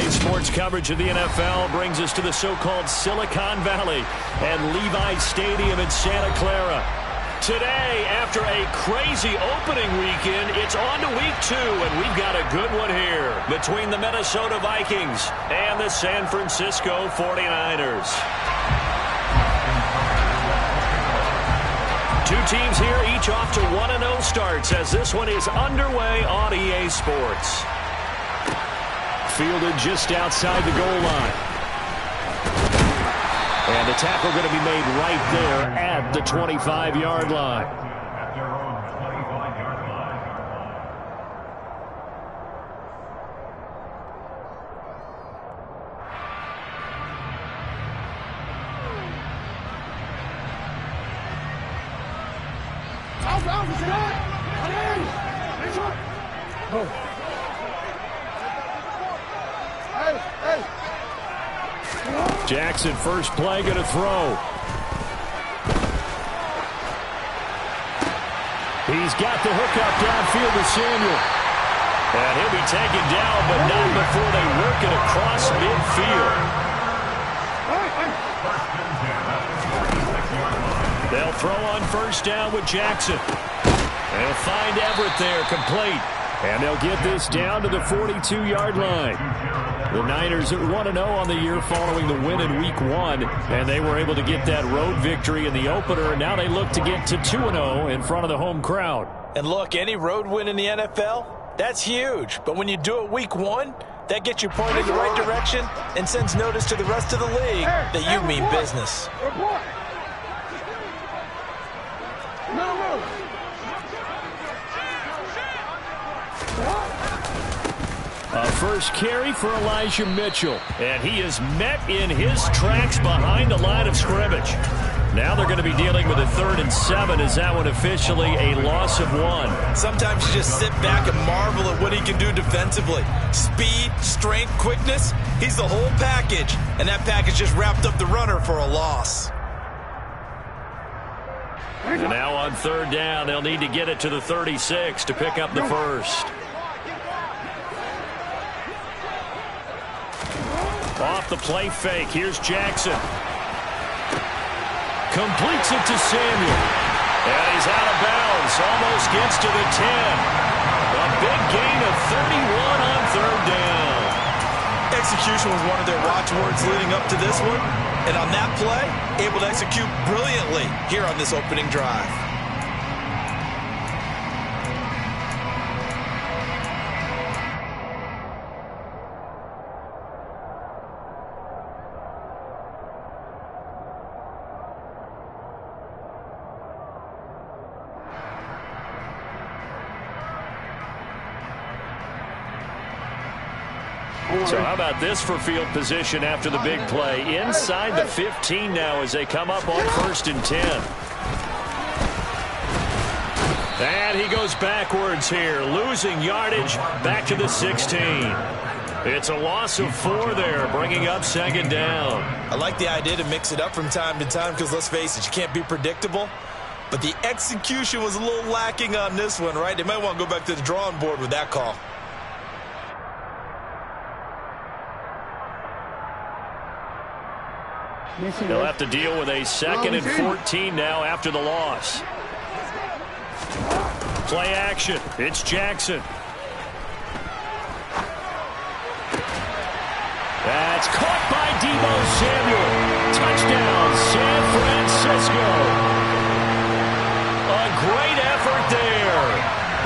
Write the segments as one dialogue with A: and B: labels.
A: Today's sports coverage of the NFL brings us to the so-called Silicon Valley and Levi's Stadium in Santa Clara. Today, after a crazy opening weekend, it's on to week 2, and we've got a good one here between the Minnesota Vikings and the San Francisco 49ers. Two teams here, each off to 1-0 starts as this one is underway on EA Sports. Fielded just outside the goal line. And the tackle going to be made right there at the 25-yard line. Jackson, first play, going to throw. He's got the hookup downfield to Samuel. And he'll be taken down, but not before they work it across midfield. They'll throw on first down with Jackson. They'll find Everett there, complete. And they'll get this down to the 42-yard line. The Niners are 1-0 on the year following the win in Week 1, and they were able to get that road victory in the opener, and now they look to get to 2-0 in front of the home crowd.
B: And look, any road win in the NFL, that's huge. But when you do it Week 1, that gets you pointed in the right direction and sends notice to the rest of the league that you mean business.
A: A first carry for Elijah Mitchell. And he is met in his tracks behind the line of scrimmage. Now they're going to be dealing with a 3rd and 7. Is that one officially a loss of 1?
B: Sometimes you just sit back and marvel at what he can do defensively. Speed, strength, quickness. He's the whole package. And that package just wrapped up the runner for a loss.
A: And now on 3rd down, they'll need to get it to the 36 to pick up the first. Off the play fake, here's Jackson. Completes it to Samuel. And he's out of bounds, almost gets to the 10. A big gain of 31 on 3rd down.
B: Execution was one of their watchwords leading up to this one. And on that play, able to execute brilliantly here on this opening drive.
A: So how about this for field position after the big play? Inside the 15 now as they come up on 1st and 10. And he goes backwards here, losing yardage back to the 16. It's a loss of 4 there, bringing up 2nd down.
B: I like the idea to mix it up from time to time because, let's face it, you can't be predictable. But the execution was a little lacking on this one, right? They might want to go back to the drawing board with that call.
A: They'll have to deal with a 2nd and 14 now after the loss. Play action. It's Jackson. That's caught by Deebo Samuel. Touchdown, San Francisco. A great effort there.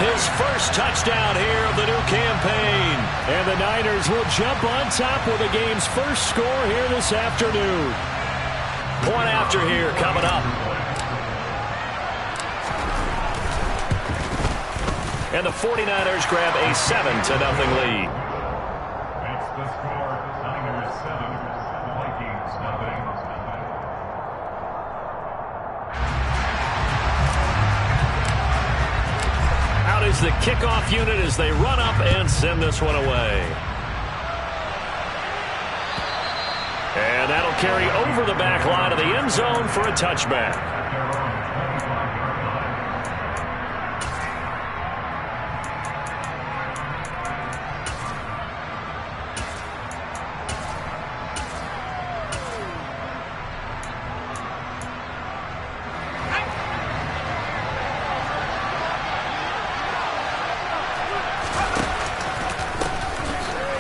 A: His first touchdown here of the new campaign. And the Niners will jump on top with the game's first score here this afternoon. Point after here coming up. And the 49ers grab a 7-0 lead.
C: That's the score. Niners 7, Vikings nothing.
A: Out is the kickoff unit as they run up and send this one away. And that'll carry over the back line of the end zone for a touchback.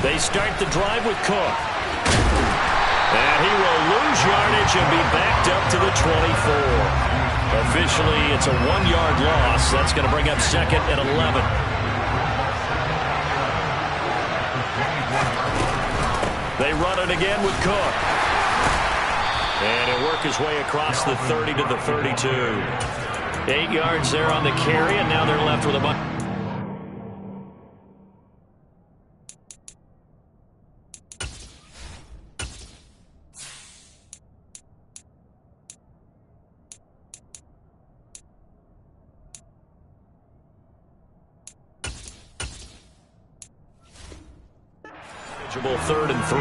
A: They start the drive with Cook. And he will lose yardage and be backed up to the 24. Officially, it's a 1-yard loss. That's going to bring up second and 11. They run it again with Cook. And he'll work his way across the 30 to the 32. 8 yards there on the carry, and now they're left with a bunch. Third and 3.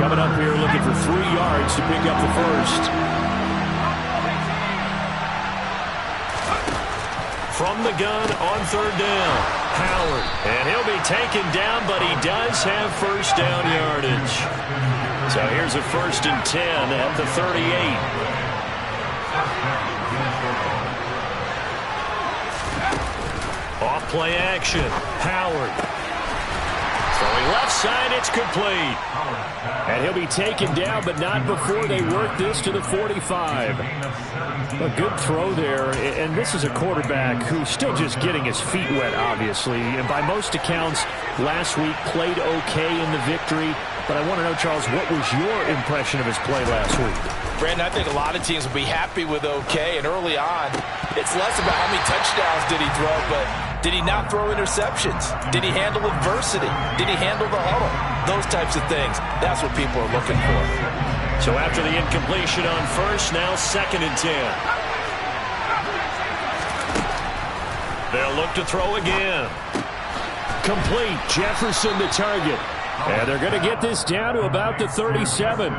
A: Coming up here looking for 3 yards to pick up the first. From the gun on third down, Howard. And he'll be taken down, but he does have first down yardage. So here's a 1st and 10 at the 38. Off play action. Howard. Throwing left side, it's complete. And he'll be taken down, but not before they work this to the 45. A good throw there, and this is a quarterback who's still just getting his feet wet, obviously. And by most accounts, last week played okay in the victory. But I want to know, Charles, what was your impression of his play last week?
B: Brandon, I think a lot of teams will be happy with okay, and early on, it's less about how many touchdowns did he throw, but did he not throw interceptions? Did he handle adversity? Did he handle the huddle? Those types of things. That's what people are looking for.
A: So after the incompletion on first, now 2nd and 10. They'll look to throw again. Complete. Jefferson the target. And they're going to get this down to about the 37.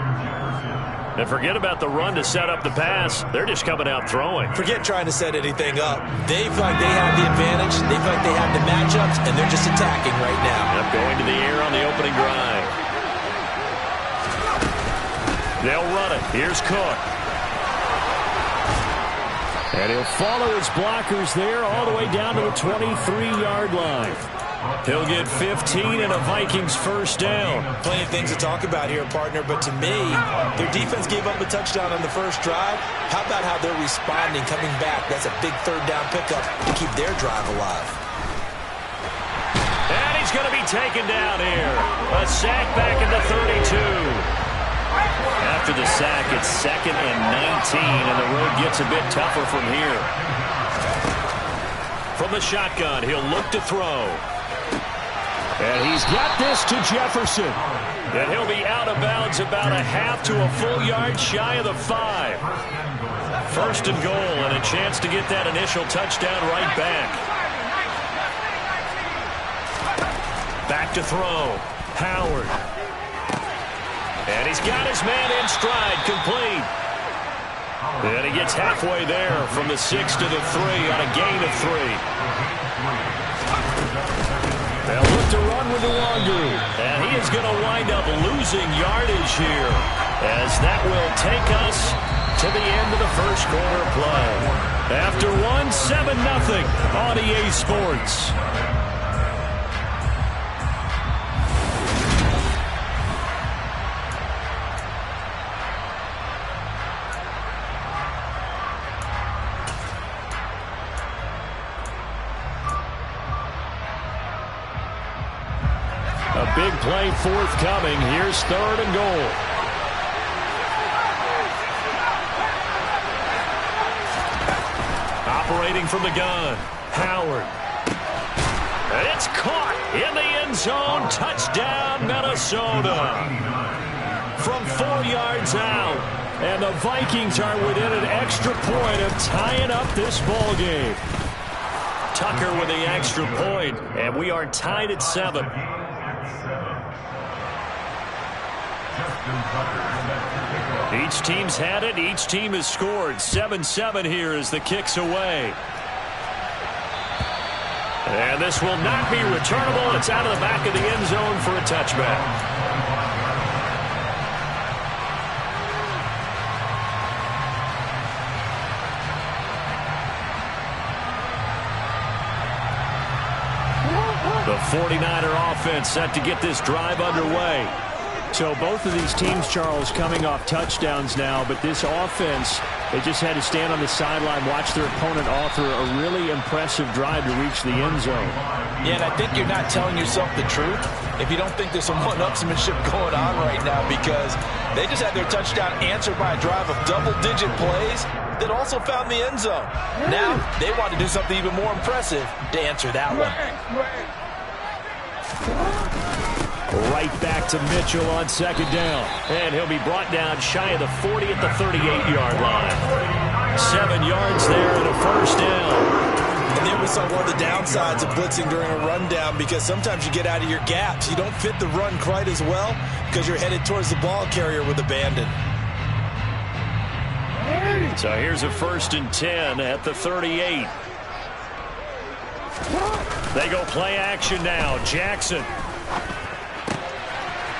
A: And forget about the run to set up the pass. They're just coming out throwing.
B: Forget trying to set anything up. They feel like they have the advantage. They feel like they have the matchups, and they're just attacking right now.
A: Yep, going to the air on the opening drive. They'll run it. Here's Cook. And he'll follow his blockers there all the way down to the 23-yard line. He'll get 15 and a Vikings first down.
B: Plenty of things to talk about here, partner, but to me, their defense gave up a touchdown on the first drive. How about how they're responding, coming back? That's a big third down pickup to keep their drive alive.
A: And he's going to be taken down here. A sack back at the 32. After the sack, it's 2nd and 19, and the road gets a bit tougher from here. From the shotgun, he'll look to throw. And he's got this to Jefferson. And he'll be out of bounds about a half to a full yard shy of the 5. 1st and goal, and a chance to get that initial touchdown right back. Back to throw. Howard. And he's got his man in stride, complete. And he gets halfway there from the 6 to the 3 on a gain of 3. They'll look to run with Nwangu. And he is going to wind up losing yardage here, as that will take us to the end of the first quarter play. After one, 7-0 on EA Sports. A big play forthcoming. Here's 3rd and goal. Operating from the gun, Howard. And it's caught in the end zone. Touchdown, Minnesota. From 4 yards out. And the Vikings are within an extra point of tying up this ball game. Tucker with the extra point, and we are tied at 7. Each team's had it. Each team has scored. 7-7 here as the kick's away. And this will not be returnable. It's out of the back of the end zone for a touchback. 49er offense set to get this drive underway. So both of these teams, Charles, coming off touchdowns now, but this offense, they just had to stand on the sideline, watch their opponent author a really impressive drive to reach the end zone.
B: Yeah, and I think you're not telling yourself the truth if you don't think there's some one-upsmanship going on right now, because they just had their touchdown answered by a drive of double-digit plays that also found the end zone. Now they want to do something even more impressive to answer that one.
A: Right back to Mitchell on second down. And he'll be brought down shy of the 40 at the 38-yard line. 7 yards there and a first down.
B: And there we saw one of the downsides of blitzing during a rundown, because sometimes you get out of your gaps. You don't fit the run quite as well because you're headed towards the ball carrier with abandon.
A: So here's a 1st and 10 at the 38. They go play action now. Jackson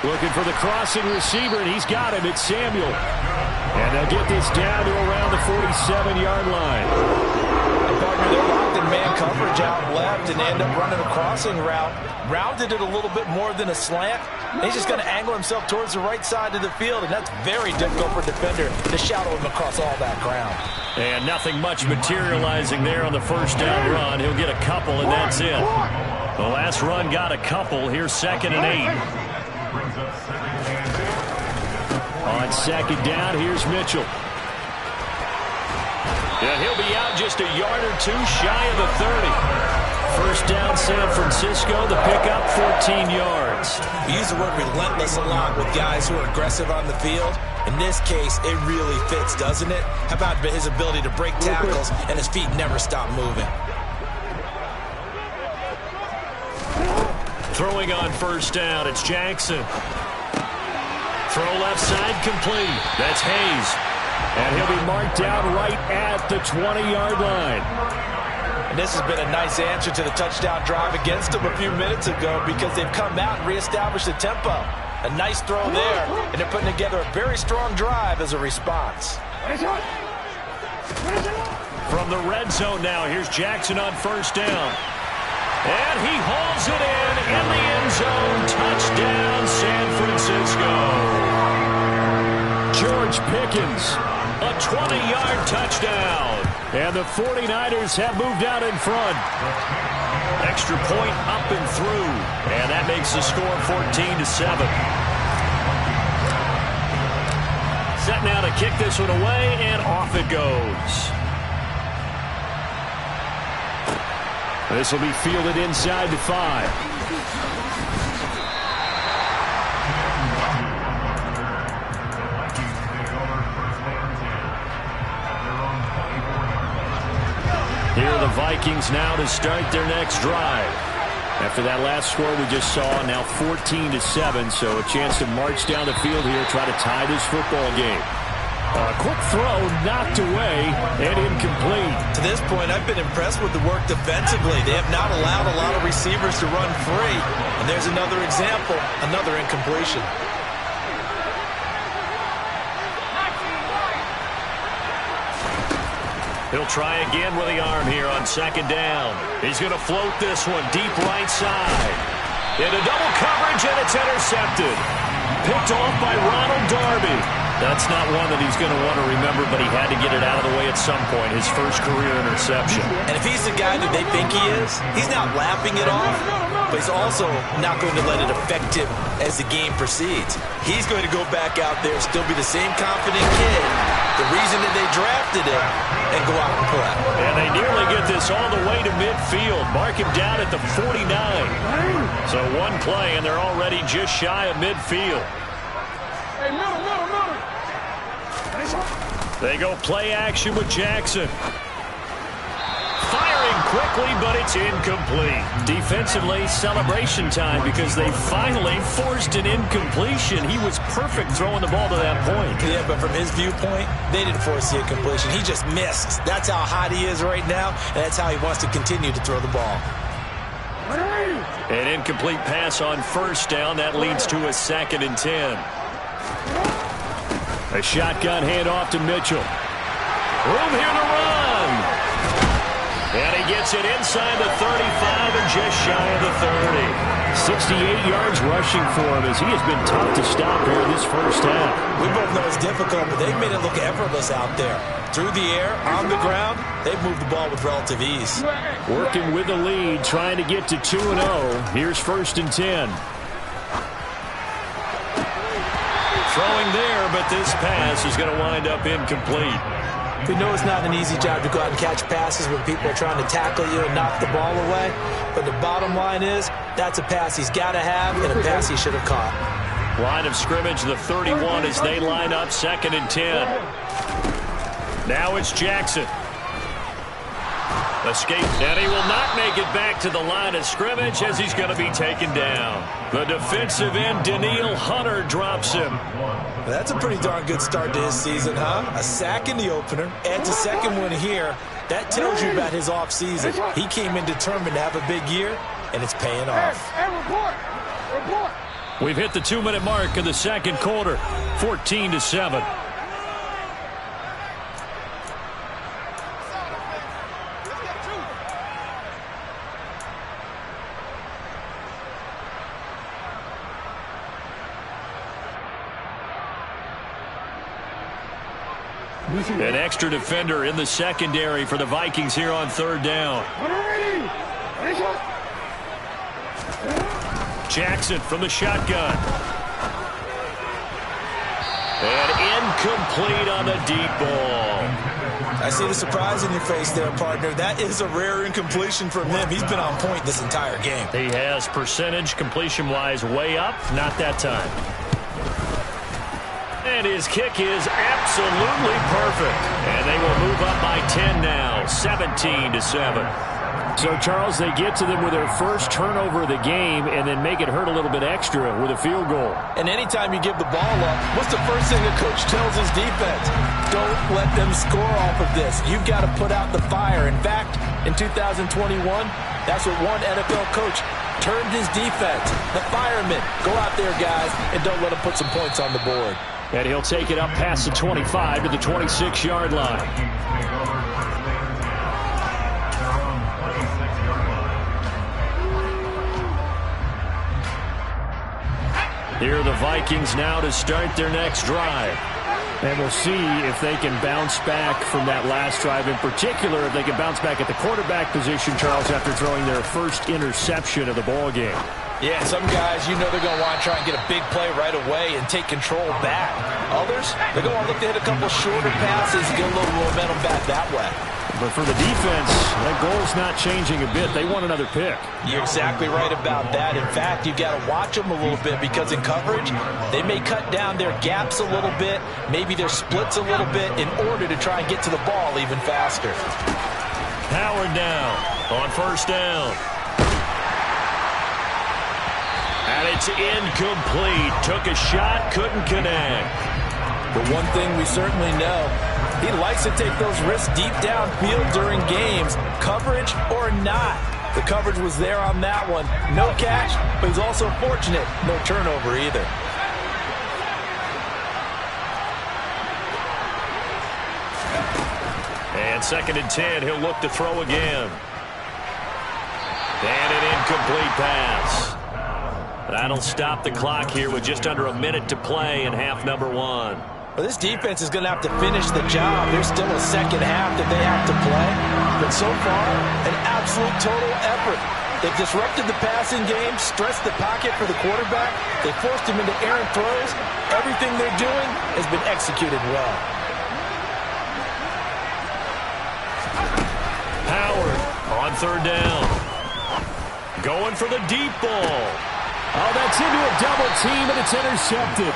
A: looking for the crossing receiver, and he's got him. It's Samuel. And they'll get this down to around the 47-yard line.
B: And partner, they're locked in man coverage out left, and they end up running a crossing route. Rounded it a little bit more than a slant. And he's just going to angle himself towards the right side of the field, and that's very difficult for a defender to shadow him across all that ground. And
A: nothing much materializing there on the first down run. He'll get a couple, and that's it. The last run got a couple. Here's 2nd and 8. On second down, here's Mitchell. Yeah, he'll be out just a yard or two shy of the 30. First down, San Francisco. The pickup, 14 yards.
B: We use the word relentless a lot with guys who are aggressive on the field. In this case, it really fits, doesn't it? How about his ability to break tackles and his feet never stop moving?
A: Throwing on first down, it's Jackson. Throw left side complete. That's Hayes. And he'll be marked down right at the 20-yard line.
B: And this has been a nice answer to the touchdown drive against them a few minutes ago, because they've come out and reestablished the tempo. A nice throw there, and they're putting together a very strong drive as a response.
A: From the red zone now, here's Jackson on first down. And he hauls it in the end zone. Touchdown, San Francisco. George Pickens, a 20-yard touchdown. And the 49ers have moved out in front. Extra point up and through. And that makes the score 14-7. Set now to kick this one away, and off it goes. This will be fielded inside the 5. Here are the Vikings now to start their next drive. After that last score we just saw, now 14-7, so a chance to march down the field here, try to tie this football game. A quick throw, knocked away, and incomplete.
B: To this point, I've been impressed with the work defensively. They have not allowed a lot of receivers to run free. And there's another example, another incompletion.
A: He'll try again with the arm here on second down. He's going to float this one deep right side. Into double coverage, and it's intercepted. Picked off by Ronald Darby. That's not one that he's going to want to remember, but he had to get it out of the way at some point. His first career interception.
B: And if he's the guy that they think he is, he's not laughing it off, but he's also not going to let it affect him as the game proceeds. He's going to go back out there, still be the same confident kid, the reason that they drafted him, and go out and play.
A: And they nearly get this all the way to midfield. Mark him down at the 49. So one play, and they're already just shy of midfield.
D: Hey, middle.
A: They go play action with Jackson. Firing quickly, but it's incomplete. Defensively, celebration time, because they finally forced an incompletion. He was perfect throwing the ball to that point.
B: Yeah, but from his viewpoint, they didn't force the incompletion. He just missed. That's how hot he is right now, and that's how he wants to continue to throw the ball.
A: An incomplete pass on first down. That leads to a 2nd and 10. A shotgun handoff to Mitchell. Room here to run. And he gets it inside the 35 and just shy of the 30. 68 yards rushing for him as he has been tough to stop here in this first half.
B: We both know it's difficult, but they've made it look effortless out there. Through the air, on the ground, they've moved the ball with relative ease.
A: Working with the lead, trying to get to 2-0. Here's 1st and 10. Throwing there, but this pass is going to wind up incomplete.
B: We know it's not an easy job to go out and catch passes when people are trying to tackle you and knock the ball away. But the bottom line is, that's a pass he's got to have and a pass he should have caught.
A: Line of scrimmage, the 31 as they line up 2nd and 10. Now it's Jackson. Escape, and he will not make it back to the line of scrimmage as he's going to be taken down. The defensive end, Daniil Hunter, drops him.
B: That's a pretty darn good start to his season, huh? A sack in the opener, adds a second one here. That tells you about his offseason. He came in determined to have a big year, and it's paying off.
D: Hey, report.
A: We've hit the 2-minute mark in the second quarter, 14-7. An extra defender in the secondary for the Vikings here on 3rd down. Jackson from the shotgun. And incomplete on the deep ball.
B: I see the surprise in your face there, partner. That is a rare incompletion from him. He's been on point this entire game.
A: He has percentage completion-wise way up. Not that time. And his kick is absolutely perfect. And they will move up by 10 now, 17-7. So, Charles, they get to them with their first turnover of the game and then make it hurt a little bit extra with a field goal. And
B: anytime you give the ball up, what's the first thing a coach tells his defense? Don't let them score off of this. You've got to put out the fire. In fact, in 2021, that's what one NFL coach turned his defense. The firemen. Go out there, guys, and don't let them put some points on the board.
A: And he'll take it up past the 25 to the 26-yard line. Here are the Vikings now to start their next drive. And we'll see if they can bounce back from that last drive. In particular, if they can bounce back at the quarterback position, Charles, after throwing their first interception of the ball game.
B: Yeah, some guys, you know they're going to want to try and get a big play right away and take control back. Others, they're going to look to hit a couple shorter passes and get a little momentum back that way.
A: But for the defense, that goal's not changing a bit. They want another pick.
B: You're exactly right about that. In fact, you've got to watch them a little bit because in coverage, they may cut down their gaps a little bit, maybe their splits a little bit in order to try and get to the ball even faster.
A: Howard now on 1st down. And it's incomplete. Took a shot, couldn't connect.
B: But one thing we certainly know, he likes to take those risks deep downfield during games, coverage or not. The coverage was there on that one. No catch, but he's also fortunate. No turnover either.
A: And 2nd and 10, he'll look to throw again. And an incomplete pass. That'll stop the clock here with just under a minute to play in half number 1.
B: Well, this defense is going to have to finish the job. There's still a second half that they have to play. But so far, an absolute total effort. They've disrupted the passing game, stressed the pocket for the quarterback. They forced him into errant throws. Everything they're doing has been executed well.
A: Howard on 3rd down. Going for the deep ball. Oh, that's into a double team, and it's intercepted.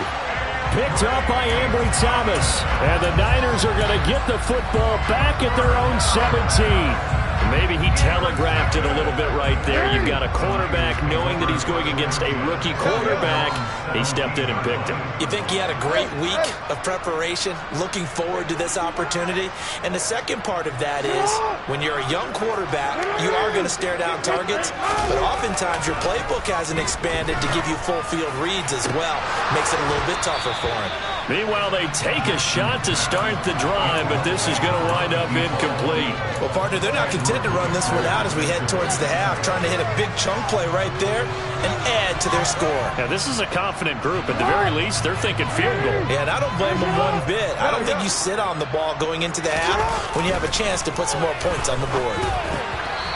A: Picked up by Ambry Thomas. And the Niners are going to get the football back at their own 17. Maybe he telegraphed it a little bit right there. You've got a quarterback knowing that he's going against a rookie quarterback. He stepped in and picked him.
B: You think he had a great week of preparation, looking forward to this opportunity? And the second part of that is, when you're a young quarterback, you are going to stare down targets, but oftentimes your playbook hasn't expanded to give you full field reads as well. Makes it a little bit tougher for him.
A: Meanwhile, they take a shot to start the drive, but this is going to wind up incomplete.
B: Well, partner, they're not content intend to run this one out as we head towards the half, trying to hit a big chunk play right there and add to their score.
A: Yeah, this is a confident group. At the very least, they're thinking field goal.
B: Yeah, and I don't blame them one bit. I don't think you sit on the ball going into the half when you have a chance to put some more points on the board.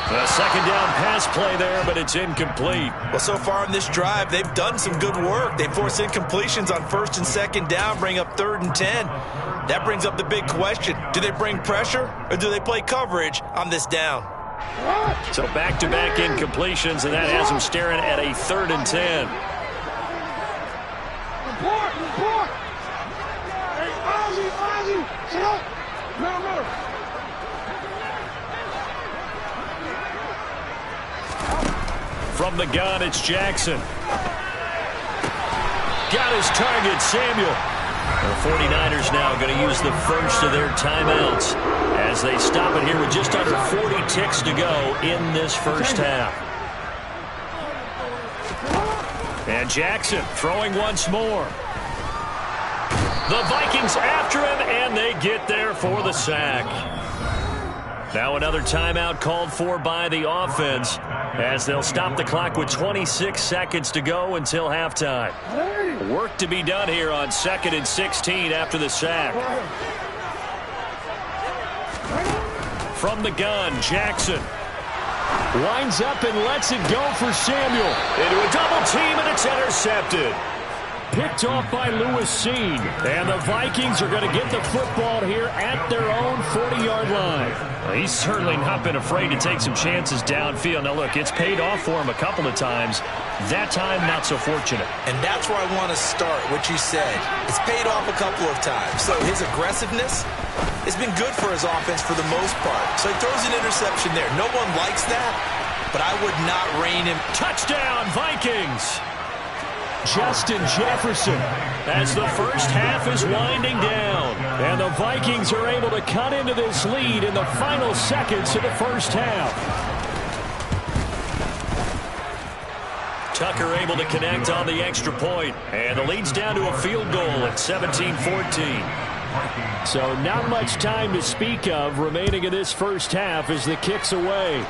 A: A second down pass play there, but it's incomplete.
B: Well, so far in this drive, they've done some good work. They force incompletions on first and second down, bring up 3rd and 10. That brings up the big question. Do they bring pressure or do they play coverage on this down?
A: So back-to-back incompletions, and that has them staring at a 3rd and 10.
D: Report! Report! Hey, Ozzy! Sit up! No.
A: From the gun, it's Jackson. Got his target, Samuel. The 49ers now going to use the first of their timeouts as they stop it here with just under 40 ticks to go in this first half. And Jackson throwing once more. The Vikings after him, and they get there for the sack. Now another timeout called for by the offense as they'll stop the clock with 26 seconds to go until halftime. Work to be done here on 2nd and 16 after the sack. From the gun, Jackson winds up and lets it go for Samuel. Into a double team, and it's intercepted. Picked off by Lewis Seen. And the Vikings are going to get the football here at their own 40-yard line. Well, he's certainly not been afraid to take some chances downfield. Now, look, it's paid off for him a couple of times. That time, not so fortunate.
B: And that's where I want to start, what you said. It's paid off a couple of times. So his aggressiveness has been good for his offense for the most part. So he throws an interception there. No one likes that, but I would not rein him.
A: Touchdown, Vikings! Justin Jefferson as the first half is winding down. And the Vikings are able to cut into this lead in the final seconds of the first half. Tucker able to connect on the extra point. And the lead's down to a field goal at 17-14. So not much time to speak of remaining in this first half as the kick's away.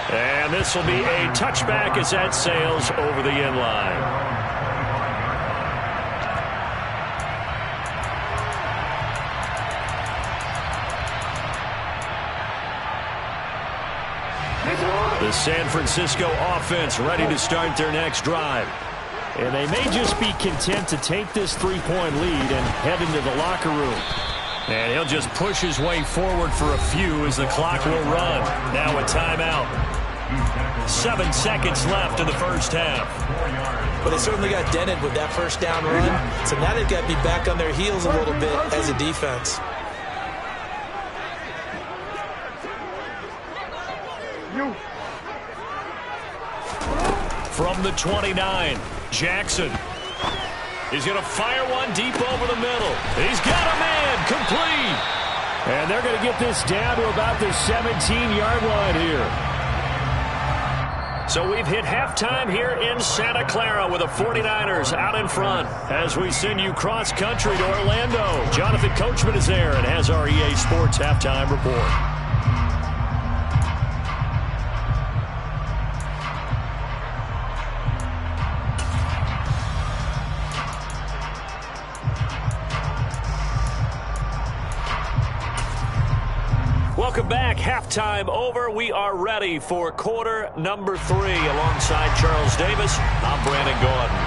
A: And this will be a touchback as that sails over the end line. The San Francisco offense ready to start their next drive. And they may just be content to take this 3-point lead and head into the locker room. And he'll just push his way forward for a few as the clock will run. Now a timeout. 7 seconds left in the first half.
B: But they certainly got dented with that first down run. So now they've got to be back on their heels a little bit as a defense.
A: From the 29, Jackson. He's going to fire one deep over the middle. He's got a man complete. And they're going to get this down to about the 17-yard line here. So we've hit halftime here in Santa Clara with the 49ers out in front as we send you cross-country to Orlando. Jonathan Coachman is there and has our EA Sports halftime report. Welcome back. Halftime over. We are ready for quarter number 3. Alongside Charles Davis, I'm Brandon Gordon.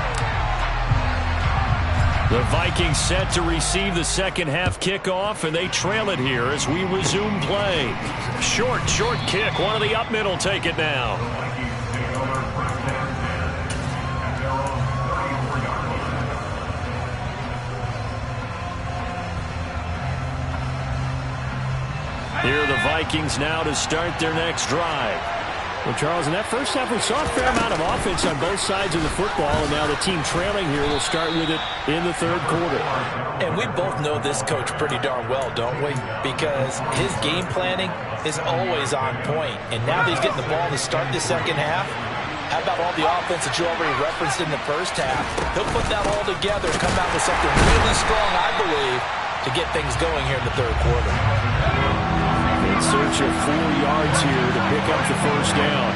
A: The Vikings set to receive the second half kickoff, and they trail it here as we resume play. Short kick. One of the up middle take it now. Here are the Vikings now to start their next drive. Well, Charles, in that first half, we saw a fair amount of offense on both sides of the football, and now the team trailing here will start with it in the third quarter.
B: And we both know this coach pretty darn well, don't we? Because his game planning is always on point. And now that he's getting the ball to start the second half, how about all the offense that you already referenced in the first half? He'll put that all together, come out with something really strong, I believe, to get things going here in the third quarter.
A: in search of 4 yards here to pick up the first down.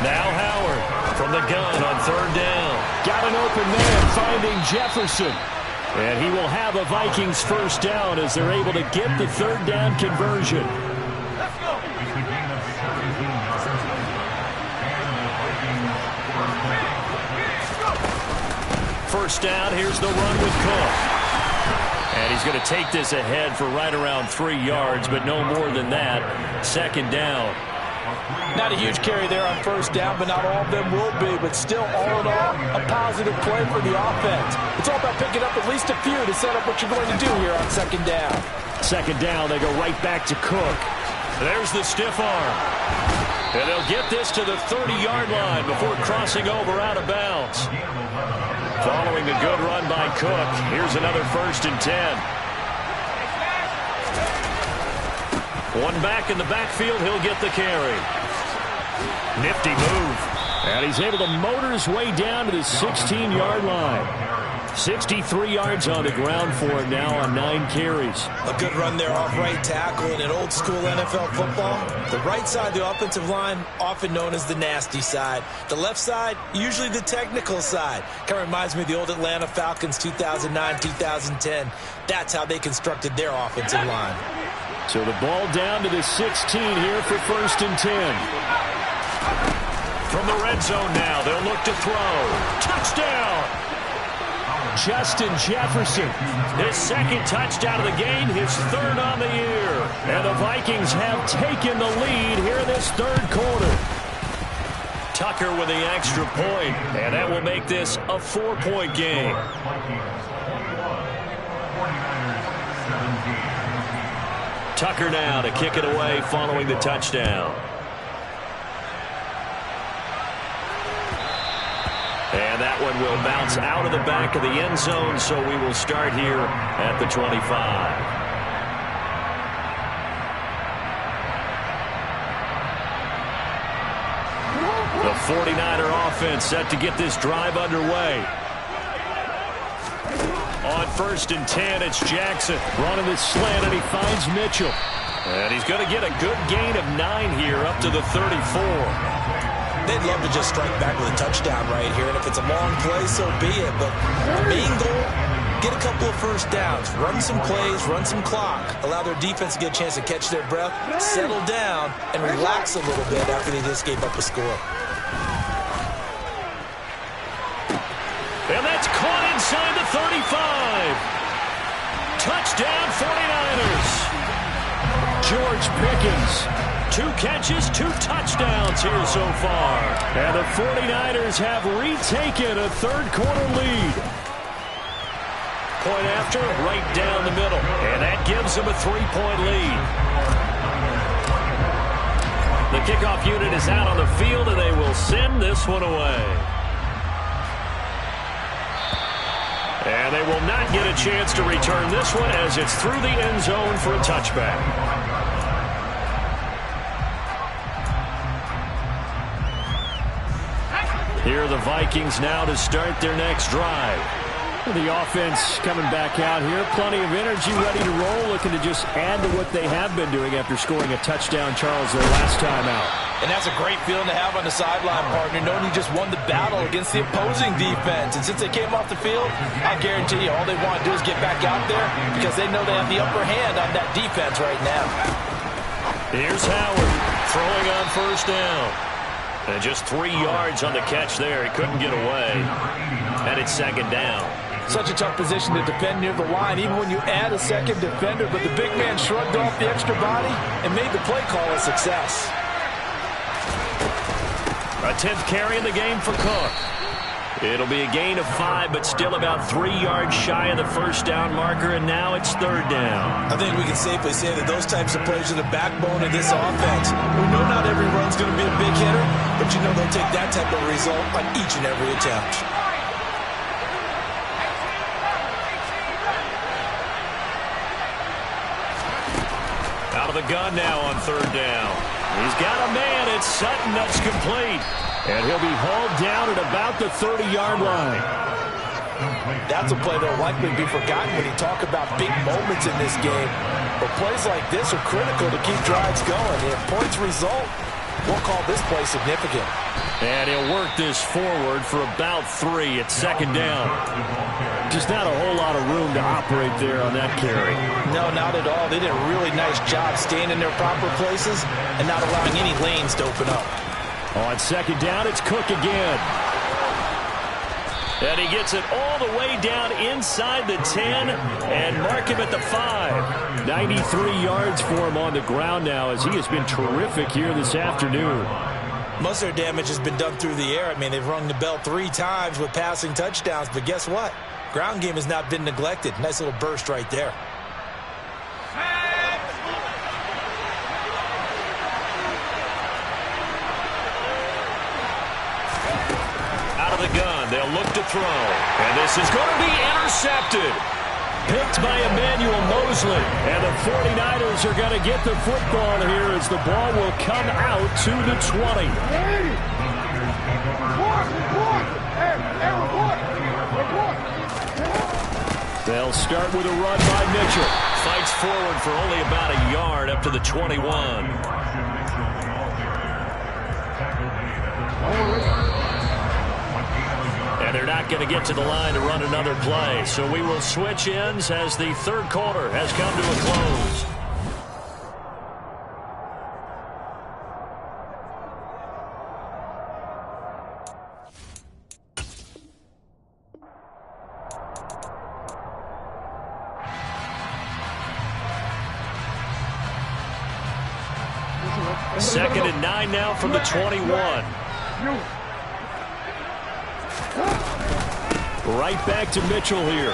A: Now Howard from the gun on 3rd down. Got an open man finding Jefferson. And he will have a Vikings first down as they're able to get the 3rd down conversion. First down, here's the run with Cook. And he's going to take this ahead for right around 3 yards, but no more than that. 2nd down.
B: Not a huge carry there on 1st down, but not all of them will be. But still, all in all, a positive play for the offense. It's all about picking up at least a few to set up what you're going to do here on 2nd down. 2nd down, they go right back to Cook.
A: There's the stiff arm. And they'll get this to the 30-yard line before crossing over out of bounds. Following a good run by Cook, here's another 1st and 10. One back in the backfield, he'll get the carry. Nifty move. And he's able to motor his way down to the 16-yard line. 63 yards on the ground for him now on 9 carries.
E: A good run there off right tackle in an old school NFL football. The right side of the offensive line, often known as the nasty side. The left side, usually the technical side. Kind of reminds me of the old Atlanta Falcons 2009-2010. That's how they constructed their offensive line.
A: So the ball down to the 16 here for 1st and 10. From the red zone now, they'll look to throw. Touchdown! Justin Jefferson, his 2nd touchdown of the game, his 3rd on the year. And the Vikings have taken the lead here in this 3rd quarter. Tucker with the extra point, and that will make this a 4-point game. Tucker now to kick it away following the touchdown. And that one will bounce out of the back of the end zone, so we will start here at the 25. The 49er offense set to get this drive underway. On 1st and 10, it's Jackson running the slant, and he finds Mitchell. And he's going to get a good gain of 9 here up to the 34.
E: They'd love to just strike back with a touchdown right here, and if it's a long play, so be it. But the main goal, get a couple of 1st downs, run some plays, run some clock, allow their defense to get a chance to catch their breath, settle down, and relax a little bit after they just gave up a score.
A: And that's caught inside the 35. Touchdown 49ers. George Pickens. 2 catches, 2 touchdowns here so far. And the 49ers have retaken a 3rd quarter lead. Point after, right down the middle. And that gives them a 3-point lead. The kickoff unit is out on the field, and they will send this one away. And they will not get a chance to return this one as it's through the end zone for a touchback. Here are the Vikings now to start their next drive. The offense coming back out here. Plenty of energy, ready to roll, looking to just add to what they have been doing after scoring a touchdown, Charles, their last time out.
B: And that's a great feeling to have on the sideline, partner, knowing you just won the battle against the opposing defense. And since they came off the field, I guarantee you all they want to do is get back out there because they know they have the upper hand on that defense right now.
A: Here's Howard throwing on 1st down. And just 3 yards on the catch there. He couldn't get away. And it's 2nd down.
B: Such a tough position to defend near the line, even when you add a 2nd defender. But the big man shrugged off the extra body and made the play call a success.
A: A 10th carry in the game for Cook. It'll be a gain of 5, but still about 3 yards shy of the 1st down marker, and now it's 3rd down.
E: I think we can safely say that those types of plays are the backbone of this offense. We know not every run's going to be a big hitter, but you know they'll take that type of result on each and every attempt.
A: Out of the gun now on 3rd down. He's got a man. It's Sutton. That's complete. And he'll be hauled down at about the 30-yard line.
B: That's a play that'll likely be forgotten when you talk about big moments in this game. But plays like this are critical to keep drives going. If points result, we'll call this play significant.
A: And he'll work this forward for about 3 at second down. Just not a whole lot of room to operate there on that carry.
B: No, not at all. They did a really nice job staying in their proper places and not allowing any lanes to open up.
A: On second down, it's Cook again. And he gets it all the way down inside the 10 and mark him at the 5. 93 yards for him on the ground now as he has been terrific here this afternoon.
E: Most of their damage has been done through the air. I mean, they've rung the bell 3 times with passing touchdowns, but guess what? Ground game has not been neglected. Nice little burst right there.
A: The gun, they'll look to throw, and this is going to be intercepted. Picked by Emmanuel Mosley, and the 49ers are going to get the football here as the ball will come out to the 20. They'll start with a run by Mitchell. Fights forward for only about a yard up to the 21. And they're not going to get to the line to run another play. So we will switch ends as the third quarter has come to a close. Second and 9 now from the 21. Right back to Mitchell here.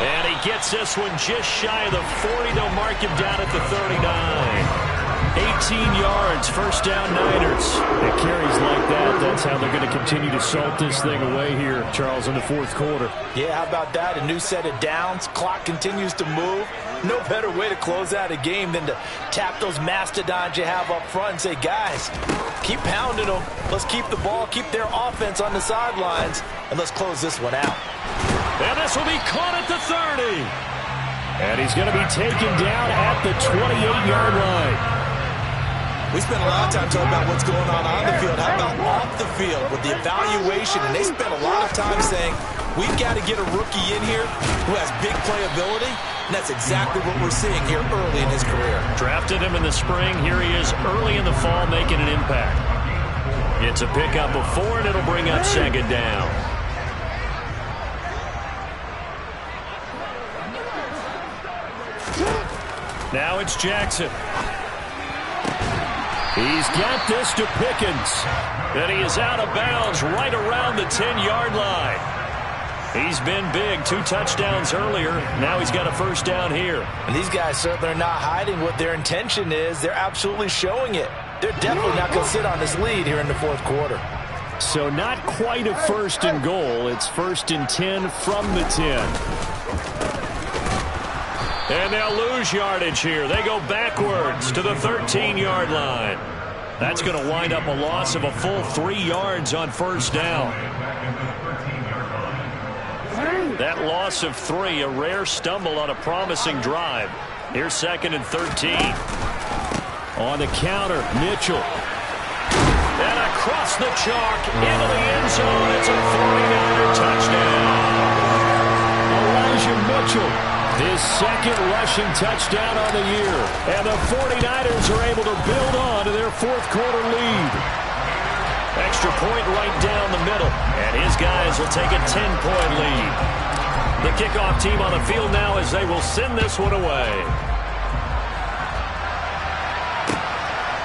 A: And he gets this one just shy of the 40. They'll mark him down at the 39. 18 yards, first down Niners. It carries like that. That's how they're going to continue to salt this thing away here, Charles, in the fourth quarter.
B: Yeah, how about that? A new set of downs. Clock continues to move. No better way to close out a game than to tap those mastodons you have up front and say, guys, keep pounding them. Let's keep the ball, keep their offense on the sidelines, and let's close this one out.
A: And this will be caught at the 30. And he's going to be taken down at the 28-yard line.
E: We spent a lot of time talking about what's going on the field. How about off the field with the evaluation? And they spent a lot of time saying, we've got to get a rookie in here who has big playability. And that's exactly what we're seeing here early in his career.
A: Drafted him in the spring. Here he is early in the fall making an impact. It's a pickup of 4, and it'll bring up second down. Now it's Jackson. He's got this to Pickens. And he is out of bounds right around the 10-yard line. He's been big. 2 touchdowns earlier. Now he's got a first down here.
B: And these guys certainly are not hiding what their intention is. They're absolutely showing it. They're definitely not going to sit on this lead here in the fourth quarter.
A: So not quite a first and goal. It's first and 10 from the 10. And they'll lose yardage here. They go backwards to the 13-yard line. That's going to wind up a loss of a full 3 yards on first down. That loss of 3, a rare stumble on a promising drive. Here's second and 13. On the counter, Mitchell. And across the chalk into the end zone. It's a 49er touchdown. Elijah Mitchell, his second rushing touchdown on the year. And the 49ers are able to build on to their fourth quarter lead. Extra point right down the middle. And his guys will take a 10-point lead. The kickoff team on the field now as they will send this one away.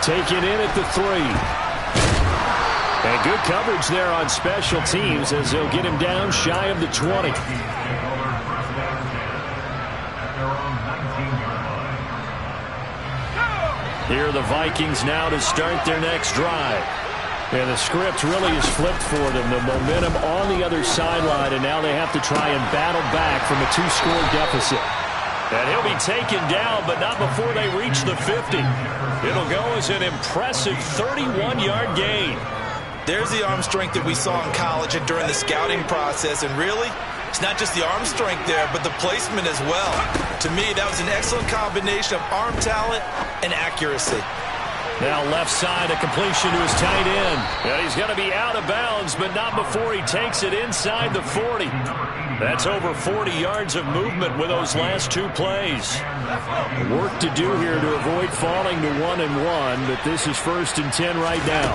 A: Taken in at the 3. And good coverage there on special teams as they'll get him down shy of the 20. Here are the Vikings now to start their next drive. And the script really is flipped for them. The momentum on the other sideline, and now they have to try and battle back from a 2-score deficit. And he'll be taken down, but not before they reach the 50. It'll go as an impressive 31-yard gain.
E: There's the arm strength that we saw in college and during the scouting process. And really, It's not just the arm strength there, but the placement as well. To me, that was an excellent combination of arm talent and accuracy.
A: Now left side, a completion to his tight end. And he's going to be out of bounds, but not before he takes it inside the 40. That's over 40 yards of movement with those last two plays. Work to do here to avoid falling to 1-1, but this is 1st and 10 right now.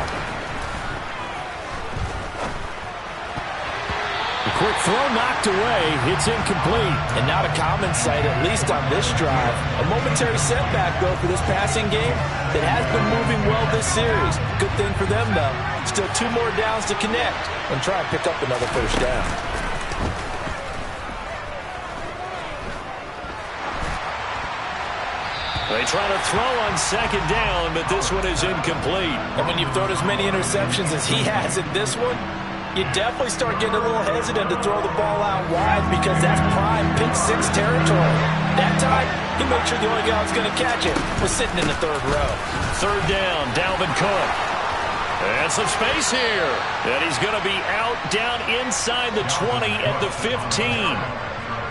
A: A quick throw knocked away. It's incomplete.
B: And not a common sight, at least on this drive. A momentary setback, though, for this passing game that has been moving well this series. Good thing for them, though. Still 2 more downs to connect and try and pick up another first down.
A: They try to throw on 2nd down, but this one is incomplete.
B: And when you've thrown as many interceptions as he has in this one, you definitely start getting a little hesitant to throw the ball out wide because that's prime pick 6 territory. That time, he made sure the only guy who was going to catch it was sitting in the 3rd row.
A: 3rd down, Dalvin Cook. And some space here. And he's going to be out down inside the 20 at the 15.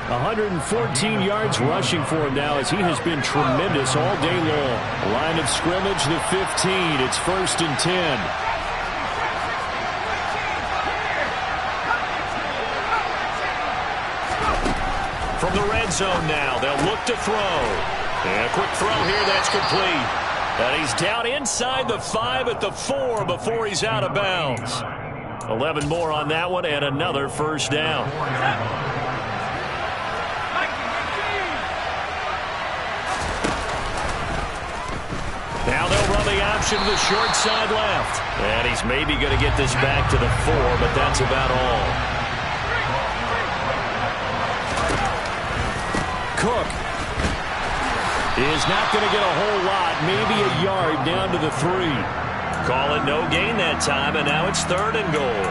A: 114 yards rushing for him now as he has been tremendous all day long. Line of scrimmage, the 15. It's 1st and 10. From the red zone now, they'll look to throw. And a quick throw here, that's complete. And he's down inside the 5 at the 4 before he's out of bounds. 11 more on that one and another first down. Now they'll run the option to the short side left. And he's maybe going to get this back to the 4, but that's about all. Cook is not going to get a whole lot, maybe a yard down to the 3. Call it no gain that time, and now it's 3rd and goal.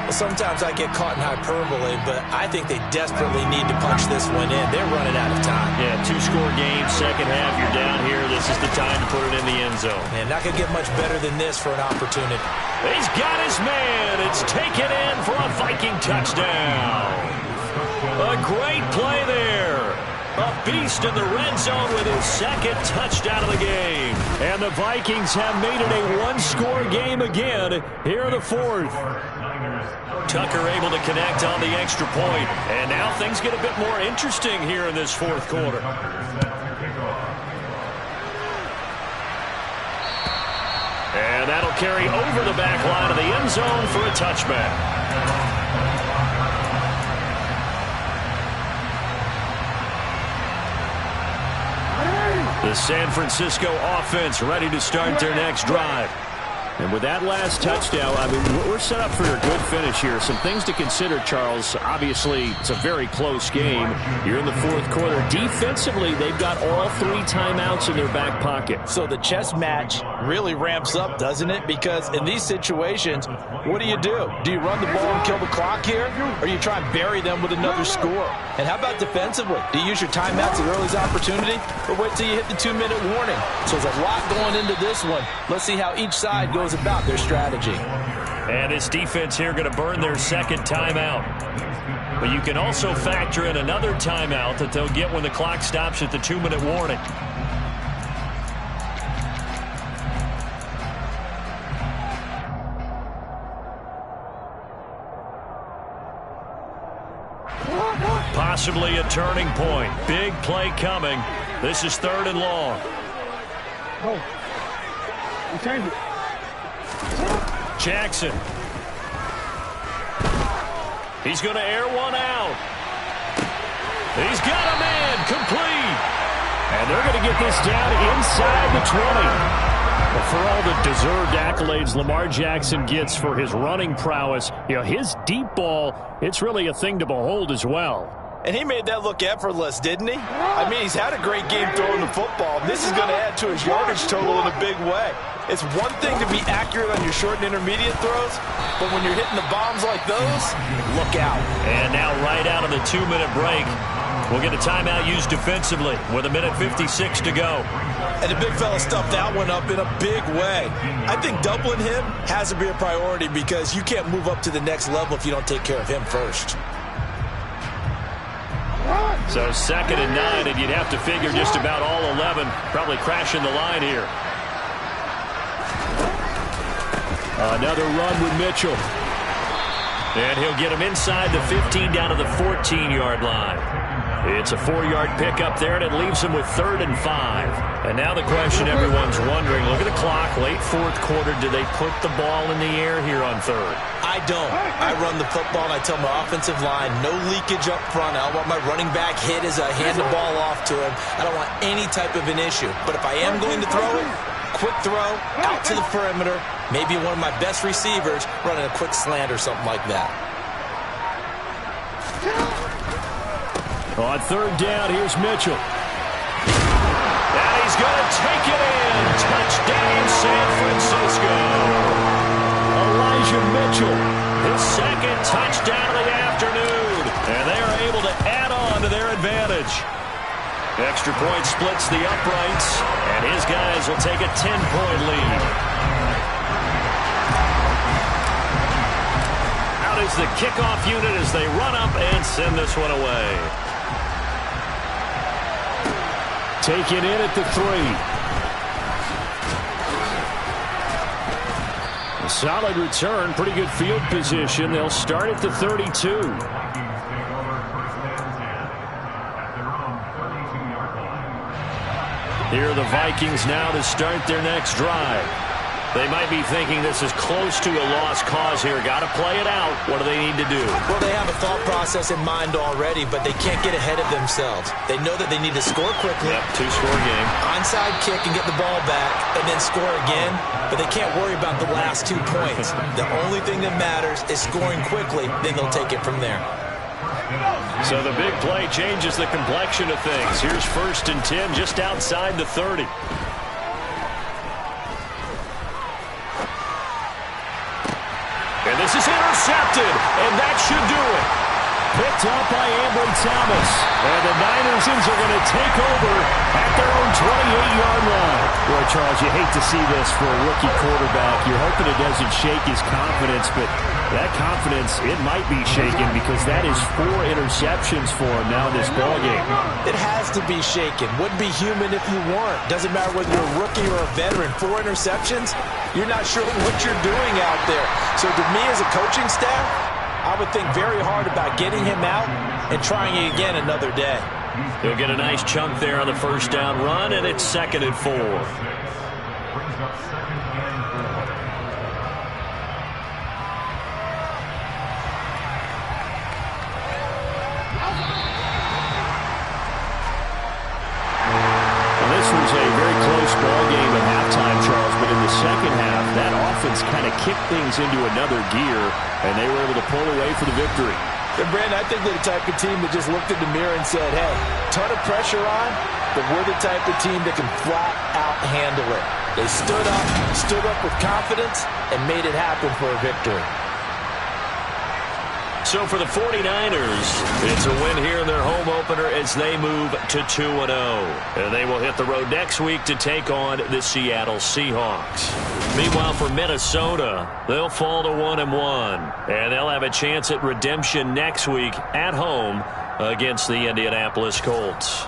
E: Well, sometimes I get caught in hyperbole, but I think they desperately need to punch this one in. They're running out of time.
A: Yeah, 2-score game, second half, you're down here. This is the time to put it in the end zone.
E: Man, not going to get much better than this for an opportunity.
A: He's got his man. It's taken in for a Viking touchdown. A great play there. A beast in the red zone with his 2nd touchdown of the game. And the Vikings have made it a 1-score game again here in the 4th. Tucker able to connect on the extra point. And now things get a bit more interesting here in this 4th quarter. And that'll carry over the back line of the end zone for a touchback. The San Francisco offense ready to start their next drive. And with that last touchdown, I mean, we're set up for a good finish here. Some things to consider, Charles. Obviously, it's a very close game. You're in the 4th quarter. Defensively, they've got all 3 timeouts in their back pocket.
B: So the chess match really ramps up, doesn't it? Because in these situations, what do? Do you run the ball and kill the clock here? Or you try and bury them with another score? And how about defensively? Do you use your timeouts at early's opportunity? Or wait till you hit the 2-minute warning? So there's a lot going into this one. Let's see how each side goes about their strategy.
A: And this defense here going to burn their 2nd timeout. But you can also factor in another timeout that they'll get when the clock stops at the 2-minute warning. Possibly a turning point. Big play coming. This is 3rd and long.
D: Oh. You changed it.
A: Jackson. He's going to air one out. He's got a man complete. And they're going to get this down inside the 20. Well, for all the deserved accolades Lamar Jackson gets for his running prowess, you know, his deep ball, it's really a thing to behold as well.
B: And he made that look effortless, didn't he? I mean, he's had a great game throwing the football. This is going to add to his yardage total in a big way. It's one thing to be accurate on your short and intermediate throws, but when you're hitting the bombs like those, look out.
A: And now right out of the 2-minute break, we'll get a timeout used defensively with 1:56 to go.
E: And the big fella stuffed that one up in a big way. I think doubling him has to be a priority because you can't move up to the next level if you don't take care of him first.
A: So 2nd and 9, and you'd have to figure just about all 11 probably crashing the line here. Another run with Mitchell. And he'll get him inside the 15 down to the 14-yard line. It's a 4-yard pickup there, and it leaves him with 3rd and 5. And now the question everyone's wondering, look at the clock, late 4th quarter, do they put the ball in the air here on 3rd?
E: I don't. I run the football, and I tell my offensive line, no leakage up front. I don't want my running back hit as I hand the ball off to him. I don't want any type of an issue. But if I am going to throw it, quick throw, out to the perimeter, maybe one of my best receivers running a quick slant or something like that.
A: On 3rd down, here's Mitchell. And he's going to take it in. Touchdown, San Francisco. Elijah Mitchell, his 2nd touchdown of the afternoon. And they are able to add on to their advantage. Extra point splits the uprights, and his guys will take a 10-point lead. Out is the kickoff unit as they run up and send this one away. Taken in at the 3. A solid return, pretty good field position. They'll start at the 32. Here are the Vikings now to start their next drive. They might be thinking this is close to a lost cause here. Got to play it out. What do they need to do?
E: Well, they have a thought process in mind already, but they can't get ahead of themselves. They know that they need to score quickly.
A: Yep, 2-score game.
E: Onside kick and get the ball back, and then score again. But they can't worry about the last 2 points. The only thing that matters is scoring quickly. Then they'll take it from there.
A: So the big play changes the complexion of things. Here's 1st and 10 just outside the 30. And this is intercepted, and that should do it. Picked up by Ambry Thomas. And the Niners are going to take over at their own 28-yard line. Boy, Charles, you hate to see this for a rookie quarterback. You're hoping it doesn't shake his confidence, but that confidence, it might be shaken because that is 4 interceptions for him now in this ballgame.
E: It has to be shaken. Wouldn't be human if you weren't. Doesn't matter whether you're a rookie or a veteran. 4 interceptions, you're not sure what you're doing out there. So to me as a coaching staff, I would think very hard about getting him out and trying it again another day.
A: He'll get a nice chunk there on the 1st down run, and it's 2nd and 4.
C: Brings up 2nd and
A: 4. This was a very close ball game at halftime, Charles, but in the second half, that offense kind of kicked things into another gear, and they were able to pull away for the victory.
E: And Brandon, I think they're the type of team that just looked in the mirror and said, hey, ton of pressure on, but we're the type of team that can flat out handle it. They stood up with confidence, and made it happen for a victory.
A: So for the 49ers, it's a win here in their home opener as they move to 2-0. And they will hit the road next week to take on the Seattle Seahawks. Meanwhile, for Minnesota, they'll fall to 1-1. And they'll have a chance at redemption next week at home against the Indianapolis Colts.